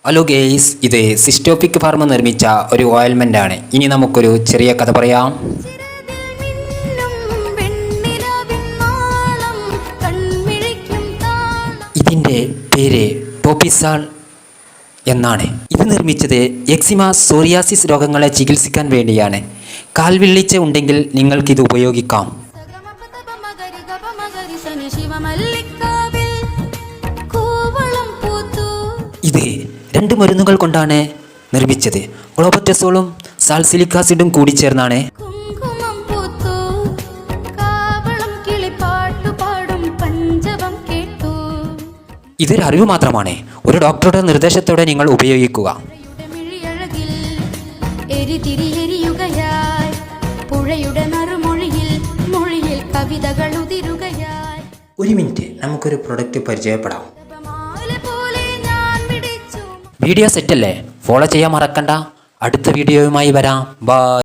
Hello guys, ഇത് സിസ്റ്റോപ്പിക് pharma നിർമ്മിച്ച ഒരു ഓയിൽമെൻ്റ് ആണ്. ഇനി നമുക്കൊരു ചെറിയ കഥ പറയാം. ഇതിൻ്റെ പേര് ടോപ്പിസാൾ എന്നാണ്. ഇത് നിർമ്മിച്ചത് എക്സിമ, സോറിയാസിസ് രോഗങ്ങളെ ചികിത്സിക്കാൻ വേണ്ടിയാണ്. കാൽവിള്ളിച്ച ഉണ്ടെങ്കിൽ നിങ്ങൾക്കിത് ഉപയോഗിക്കാം. ഇത് 2 മരുന്നുകൾ കൊണ്ടാണ് നിർമ്മിച്ചത്. ക്ലോബറ്റസോളും സാൽസിലിക് ആസിഡും കൂടി ചേർന്നാണ്. ഇതൊരു അറിവ് മാത്രമാണ്. ഒരു ഡോക്ടറുടെ നിർദ്ദേശത്തോടെ നിങ്ങൾ ഉപയോഗിക്കുക. ഒരു മിനിറ്റ്, നമുക്കൊരു പ്രൊഡക്റ്റ് പരിചയപ്പെടാം. വീഡിയോ സെറ്റല്ലേ? ഫോളോ ചെയ്യാൻ മറക്കണ്ട. അടുത്ത വീഡിയോയുമായി വരാം. ബൈ.